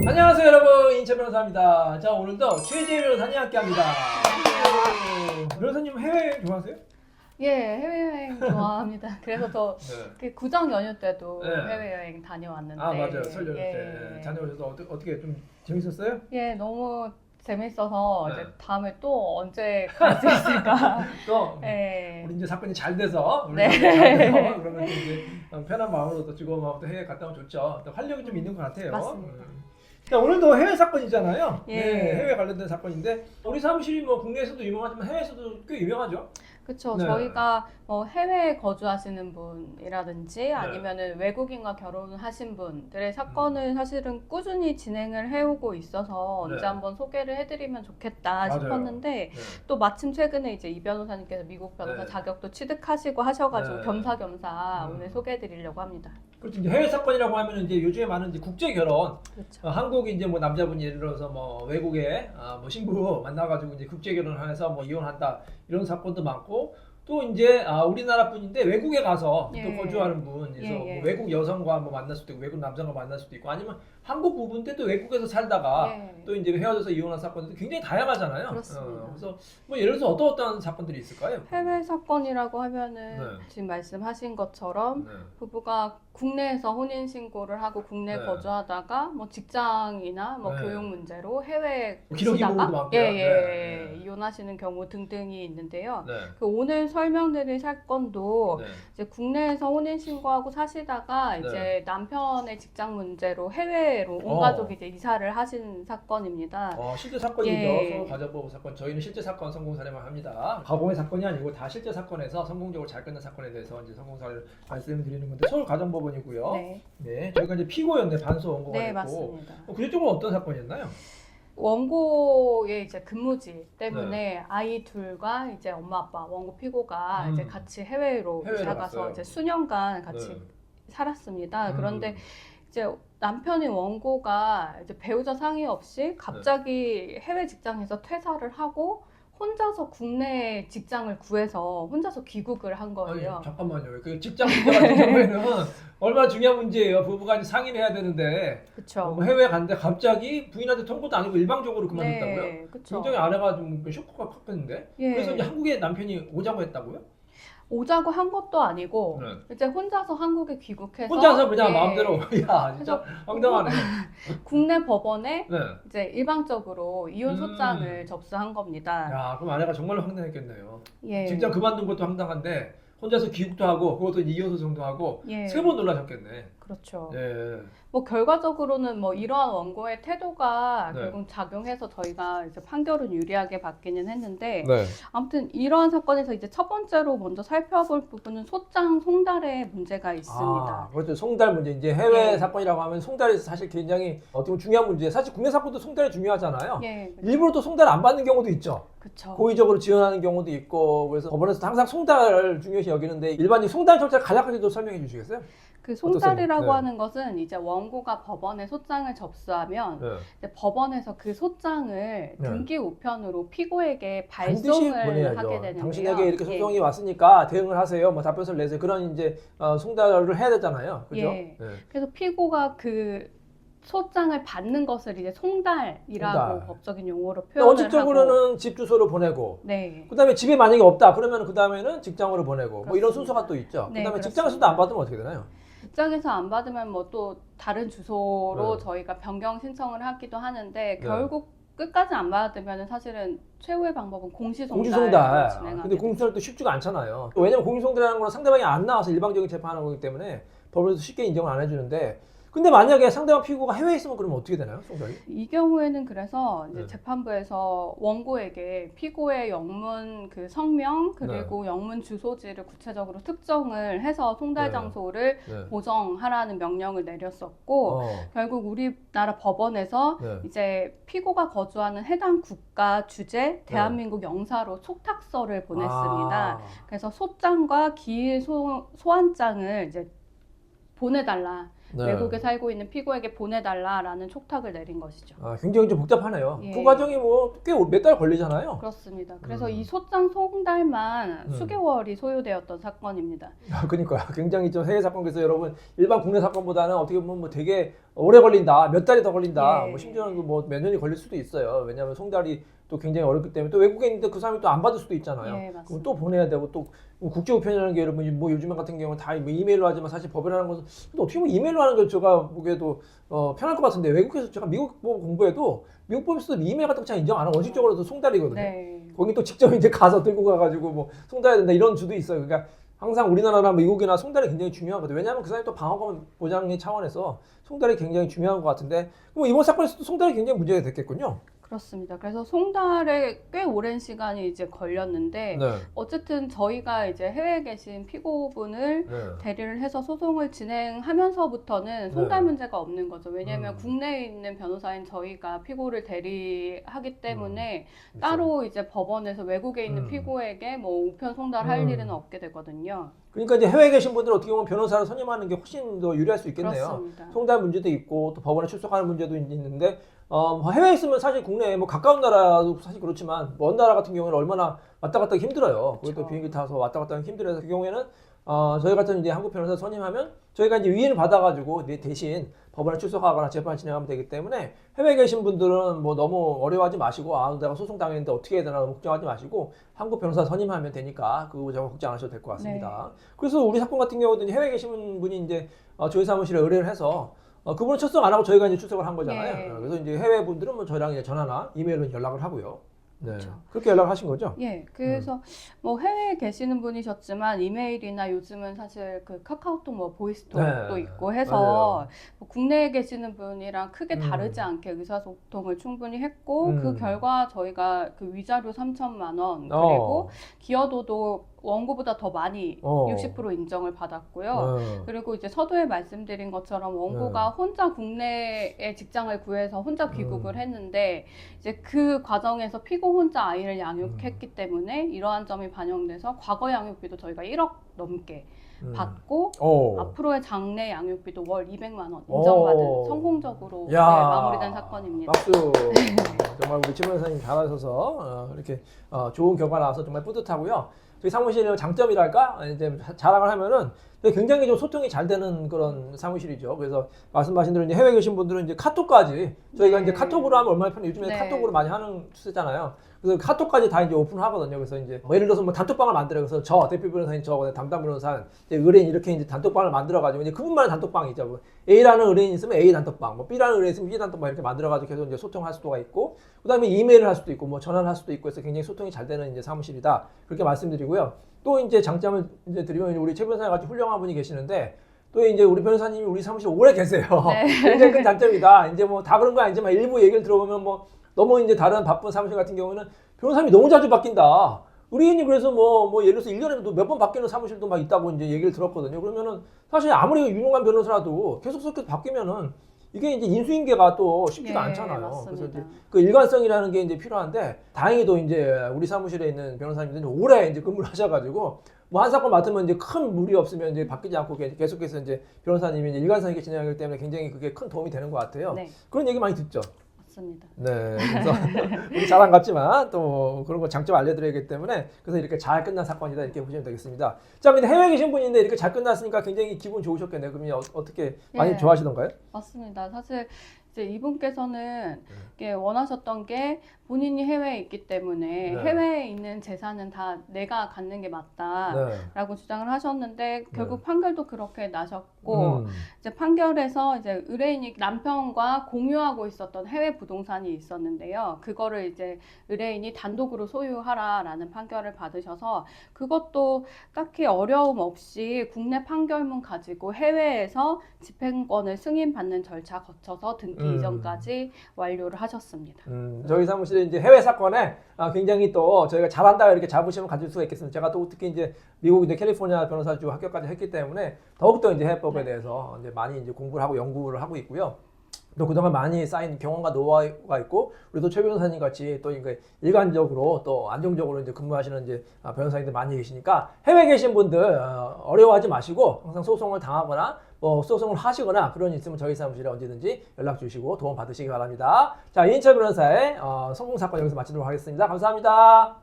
안녕하세요 여러분, 인천 변호사입니다. 자, 오늘도 최재 변호사님 함께합니다. 변호사님 해외여행 좋아하세요? 예, 해외여행 좋아합니다. 그래서 저 네. 구정 연휴 때도 네. 해외여행 다녀왔는데. 아 맞아요, 설 연휴 예. 때 다녀오셔서 어떻게 좀 재밌었어요? 예, 너무 재밌어서 네. 이제 다음에 또 언제 갈 수 있을까. 또 예. 우리 이제 사건이 잘 돼서 네. 그러면 또 이제 편한 마음으로 또 즐거운 마음으로 해외 갔다 오면 좋죠. 또 활력이 좀 있는 것 같아요. 맞습니다. 자, 오늘도 해외 사건이잖아요. 예. 네, 해외 관련된 사건인데 우리 사무실이 뭐 국내에서도 유명하지만 해외에서도 꽤 유명하죠. 그렇죠. 네. 저희가 뭐 해외에 거주하시는 분이라든지 아니면은 외국인과 결혼하신 분들의 사건을 사실은 꾸준히 진행을 해오고 있어서 언제 네. 한번 소개를 해드리면 좋겠다 맞아요. 싶었는데 네. 또 마침 최근에 이제 이 변호사님께서 미국 변호사 네. 자격도 취득하시고 하셔가지고 네. 겸사겸사 오늘 소개해드리려고 합니다. 그렇죠. 이제 해외 사건이라고 하면 이제 요즘에 많은 이제 국제 결혼, 그렇죠. 한국이 이제 뭐 남자분이 예를 들어서 뭐 외국에 뭐 신부 만나가지고 이제 국제 결혼해서 뭐 이혼한다 이런 사건도 많고, 또 이제 우리나라 분인데 외국에 가서 예. 또 거주하는 분, 그래서 예, 예. 뭐 외국 여성과 뭐 만날 수도 있고 외국 남성과 만날 수도 있고, 아니면 한국 부부인데 또 외국에서 살다가 예. 또 이제 헤어져서 이혼한 사건도 굉장히 다양하잖아요. 그렇습니다. 그래서 뭐 예를 들어서 어떤 사건들이 있을까요? 해외 사건이라고 하면은 네. 지금 말씀하신 것처럼 네. 부부가 국내에서 혼인 신고를 하고 국내 네. 거주하다가 뭐 직장이나 뭐 네. 교육 문제로 해외 기록 이동도 가시다가 많고요. 예, 네. 이혼하시는 경우 등등이 있는데요. 네. 그 오늘 설명드릴 사건도 네. 이제 국내에서 혼인 신고하고 사시다가 네. 이제 남편의 직장 문제로 해외로 온 가족이 이제 이사를 하신 사건입니다. 실제 사건이죠. 예. 서울가정법원 사건. 저희는 실제 사건 성공 사례만 합니다. 가공의 사건이 아니고 다 실제 사건에서 성공적으로 잘 끝난 사건에 대해서 이제 성공 사례를 말씀드리는 건데, 서울가정법원이고요. 네, 네, 저희가 이제 피고였네, 반소 원고가 네 됐고. 맞습니다. 구체적으로 어떤 사건이었나요? 원고의 이제 근무지 때문에 네. 아이 둘과 이제 엄마 아빠 원고 피고가 음. 이제 같이 해외로 해외로 이사 갔어요. 가서 이제 수년간 같이 네. 살았습니다. 그런데 이제 남편인 원고가 이제 배우자 상의 없이 갑자기 해외 직장에서 퇴사를 하고 혼자서 국내 직장을 구해서 혼자서 귀국을 한 거예요. 아니, 잠깐만요. 그 직장 문제 같은 경우에는 얼마나 중요한 문제예요. 부부가 이제 상의를 해야 되는데 그렇죠. 뭐 해외 갔는데 갑자기 부인한테 통보도 아니고 일방적으로 그만뒀다고요? 네, 그렇죠. 굉장히 아내가 좀 쇼크가 컸겠는데. 예. 그래서 이제 한국에 남편이 오자고 했다고요? 오자고 한 것도 아니고 네. 이제 혼자서 한국에 귀국해서 혼자서 그냥 예, 마음대로. 야, 진짜 황당하네. 국내 법원에 네. 이제 일방적으로 이혼 소장을 접수한 겁니다. 야, 그럼 아내가 정말로 황당했겠네요. 예. 직장 그만둔 것도 황당한데 혼자서 귀국도 하고 그것도 이혼 소송도 하고 예. 3번 놀라셨겠네. 그렇죠. 예. 뭐 결과적으로는 뭐 이러한 원고의 태도가 네. 결국 작용해서 저희가 이제 판결은 유리하게 받기는 했는데 네. 아무튼 이러한 사건에서 이제 첫 번째로 먼저 살펴볼 부분은 소장 송달의 문제가 있습니다. 그렇죠. 송달 문제. 이제 해외 예. 사건이라고 하면 송달이 사실 굉장히 어떻게 보면 중요한 문제. 사실 국내 사건도 송달이 중요하잖아요. 예, 일부러 또 송달 안 받는 경우도 있죠. 그렇죠. 고의적으로 지원하는 경우도 있고, 그래서 법원에서 항상 송달을 중요시 여기는데 일반적인 송달 절차를 간략하게 좀 설명해 주시겠어요? 그 송달이라고 어떠세요? 네. 하는 것은 이제 원고가 법원에 소장을 접수하면 네. 이제 법원에서 그 소장을 등기 우편으로 피고에게 반드시 발송을 보내야죠. 하게 되는데요. 당신에게 이렇게 예. 소송이 왔으니까 대응을 하세요. 뭐 답변서를 내세요. 그런 이제 송달을 해야 되잖아요. 그죠? 예. 그래서 피고가 그 소장을 받는 것을 이제 송달이라고 송달. 법적인 용어로 표현을 하고. 원칙적으로는 집 주소로 보내고, 네. 그다음에 집에 만약에 없다 그러면 그다음에는 직장으로 보내고, 뭐 이런 그렇습니다. 순서가 또 있죠. 네, 그다음에 그렇습니다. 직장에서도 안 받으면 어떻게 되나요? 직장에서 안 받으면 뭐 또 다른 주소로 네. 저희가 변경 신청을 하기도 하는데 네. 결국 끝까지 안 받으면 사실은 최후의 방법은 공시송달로 공시송달. 진행하게 근데 공시송달도 쉽지가 않잖아요. 왜냐면 공시송달이라는 건 상대방이 안 나와서 일방적인 재판하는 거기 때문에 법원에서 쉽게 인정을 안 해주는데, 근데 만약에 상대방 피고가 해외에 있으면 그러면 어떻게 되나요? 송달이? 이 경우에는 그래서 이제 네. 재판부에서 원고에게 피고의 영문 그 성명 그리고 영문 주소지를 구체적으로 특정을 해서 송달 네. 장소를 네. 보정하라는 명령을 내렸었고 결국 우리나라 법원에서 네. 이제 피고가 거주하는 해당 국가 주재 대한민국 영사로 속탁서를 보냈습니다. 그래서 소장과 기일 소환장을 이제 보내달라. 네. 외국에 살고 있는 피고에게 보내달라라는 촉탁을 내린 것이죠. 굉장히 좀 복잡하네요. 예. 그 과정이 뭐 꽤 몇 달 걸리잖아요. 그렇습니다. 그래서 이 소장 송달만 수개월이 소요되었던 사건입니다. 그러니까요. 굉장히 좀 해외 사건 그래서 여러분 일반 국내 사건보다는 어떻게 보면 뭐 되게 오래 걸린다, 몇 달이 더 걸린다, 예. 뭐 심지어는 뭐 몇 년이 걸릴 수도 있어요. 왜냐하면 송달이 또 굉장히 어렵기 때문에 또 외국에 있는데 그 사람이 또 안 받을 수도 있잖아요. 예, 그럼 맞습니다. 또 보내야 되고 또 국제우편이라는 게 여러분 뭐 요즘 같은 경우는 다 뭐 이메일로 하지만 사실 법이라는 것은 또 어떻게 보면 이메일로 하는 게 제가 보기에도 편할 것 같은데 외국에서 제가 미국 법 공부해도 미국 법에서도 이메일 같은 거 잘 인정 안 하고 원칙적으로도 송달이거든요. 네. 거기 또 직접 이제 가서 들고 가가지고 뭐 송달해야 된다 이런 주도 있어요. 그러니까 항상 우리나라나 미국이나 송달이 굉장히 중요하거든요. 왜냐하면 그 사람이 또 방어권 보장의 차원에서 송달이 굉장히 중요한 것 같은데 뭐 이번 사건에서도 송달이 굉장히 문제가 됐겠군요. 그렇습니다. 그래서 송달에 꽤 오랜 시간이 이제 걸렸는데 네. 어쨌든 저희가 이제 해외에 계신 피고분을 네. 대리를 해서 소송을 진행하면서부터는 송달 네. 문제가 없는 거죠. 왜냐하면 국내에 있는 변호사인 저희가 피고를 대리하기 때문에 따로 이제 법원에서 외국에 있는 피고에게 뭐 우편 송달할 일은 없게 되거든요. 그러니까 이제 해외에 계신 분들은 어떻게 보면 변호사를 선임하는 게 훨씬 더 유리할 수 있겠네요. 그렇습니다. 송달 문제도 있고 또 법원에 출석하는 문제도 있는데 뭐 해외에 있으면 사실 국내에 뭐 가까운 나라도 사실 그렇지만 먼 나라 같은 경우에는 얼마나 왔다 갔다 하기 힘들어요. 거기 또 그렇죠. 비행기 타서 왔다 갔다 하기 힘들어서 그 경우에는 저희 같은 이제 한국 변호사 선임하면 저희가 이제 위인을 받아가지고 대신 법원에 출석하거나 재판을 진행하면 되기 때문에 해외에 계신 분들은 뭐 너무 어려워하지 마시고 내가 소송 당했는데 어떻게 해야 되나 너무 걱정하지 마시고 한국 변호사 선임하면 되니까 그거 정말 걱정 안 하셔도 될 것 같습니다. 그래서 우리 사건 같은 경우도 해외에 계신 분이 이제 저희 사무실에 의뢰를 해서 그분은 출석 안 하고 저희가 이제 출석을 한 거잖아요. 예. 그래서 이제 해외 분들은 뭐 저희랑 이제 전화나 이메일로 연락을 하고요. 네. 그렇죠. 그렇게 연락을 하신 거죠? 예, 그래서 뭐 해외에 계시는 분이셨지만 이메일이나 요즘은 사실 그 카카오톡 뭐 보이스톡도 네. 있고 해서 맞아요. 뭐 국내에 계시는 분이랑 크게 다르지 않게 의사소통을 충분히 했고 그 결과 저희가 그 위자료 3천만 원 그리고 기여도도 원고보다 더 많이 60% 인정을 받았고요. 그리고 이제 서두에 말씀드린 것처럼 원고가 혼자 국내에 직장을 구해서 혼자 귀국을 했는데 이제 그 과정에서 피고 혼자 아이를 양육했기 때문에 이러한 점이 반영돼서 과거 양육비도 저희가 1억 넘게 받고 앞으로의 장래 양육비도 월 200만 원 인정받은 성공적으로 네, 마무리된 사건입니다. 박수. 정말 우리 최 변호사님 잘하셔서 이렇게 좋은 결과 나와서 정말 뿌듯하고요. 저희 사무실의 장점이랄까 이제 자랑을 하면은 굉장히 좀 소통이 잘 되는 그런 사무실이죠. 그래서 말씀하신 대로 이제 해외에 계신 분들은 이제 카톡까지 저희가 이제 카톡으로 하면 얼마나 편해. 요즘에 카톡으로 많이 하는 추세잖아요. 그래서 카톡까지 다 이제 오픈하거든요. 그래서 이제 뭐 예를 들어서 뭐 단톡방을 만들어요. 그래서 저 대표 변호사님, 저 담당 변호사, 이제 의뢰인 이렇게 이제 단톡방을 만들어가지고 이제 그분만의 단톡방이죠. 뭐 A라는 의뢰인 있으면 A 단톡방, 뭐 B라는 의뢰인 있으면 B 단톡방 이렇게 만들어가지고 계속 이제 소통할 수가 있고, 그다음에 이메일을 할 수도 있고, 뭐 전화를 할 수도 있고 해서 굉장히 소통이 잘 되는 이제 사무실이다. 그렇게 말씀드리고요. 또 이제 장점을 이제 드리면 우리 최 변호사님 같이 훌륭한 분이 계시는데. 또 이제 우리 변호사님이 우리 사무실 오래 계세요. 네. 굉장히 큰 장점이다. 이제 뭐 다 그런 거 아니지만 일부 얘기를 들어보면 뭐 너무 이제 다른 바쁜 사무실 같은 경우는 변호사님이 너무 자주 바뀐다. 의뢰인이 그래서 뭐 예를 들어서 1년에도 몇 번 바뀌는 사무실도 막 있다고 이제 얘기를 들었거든요. 그러면은 사실 아무리 유능한 변호사라도 계속 바뀌면은 이게 이제 인수인계가 또 쉽지가 않잖아요. 맞습니다. 그래서 이제 그 일관성이라는 게 이제 필요한데 다행히도 이제 우리 사무실에 있는 변호사님들이 오래 이제 근무를 하셔가지고 뭐 한 사건 맡으면 이제 큰 무리 없으면 이제 바뀌지 않고 계속해서 이제 변호사님이 이제 일관성 있게 진행하기 때문에 굉장히 그게 큰 도움이 되는 것 같아요. 네. 그런 얘기 많이 듣죠. 맞습니다. 네, 그래서 우리 자랑 같지만 또 그런 거 장점 알려드려야기 때문에 그래서 이렇게 잘 끝난 사건이다 이렇게 보시면 되겠습니다. 자, 근데 해외에 계신 분인데 이렇게 잘 끝났으니까 굉장히 기분 좋으셨겠네요. 그러면 어떻게 많이 좋아하시던가요? 맞습니다. 사실 이제 이분께서는 원하셨던 게 본인이 해외에 있기 때문에 해외에 있는 재산은 다 내가 갖는 게 맞다라고 주장을 하셨는데 결국 판결도 그렇게 나셨고 이제 판결에서 이제 의뢰인이 남편과 공유하고 있었던 해외 부동산이 있었는데요. 그거를 이제 의뢰인이 단독으로 소유하라라는 판결을 받으셔서 그것도 딱히 어려움 없이 국내 판결문 가지고 해외에서 집행권을 승인받는 절차 거쳐서 등기 이전까지 완료를 하셨습니다. 저희 사무실에 이제 해외 사건에 굉장히 또 저희가 잘한다 이렇게 자부심을 가질 수가 있겠습니다. 제가 또 특히 이제 미국 이제 캘리포니아 변호사주 학교까지 했기 때문에 더욱더 이제 해법에 대해서 이제 많이 이제 공부를 하고 연구를 하고 있고요. 또 그동안 많이 쌓인 경험과 노하우가 있고 우리도 최 변호사님 같이 또 이게 일관적으로 또 안정적으로 이제 근무하시는 이제 변호사님들 많이 계시니까 해외에 계신 분들 어려워하지 마시고 항상 소송을 당하거나 뭐 소송을 하시거나 그런 일 있으면 저희 사무실에 언제든지 연락 주시고 도움 받으시기 바랍니다. 자, 이인철 변호사의 성공 사건 여기서 마치도록 하겠습니다. 감사합니다.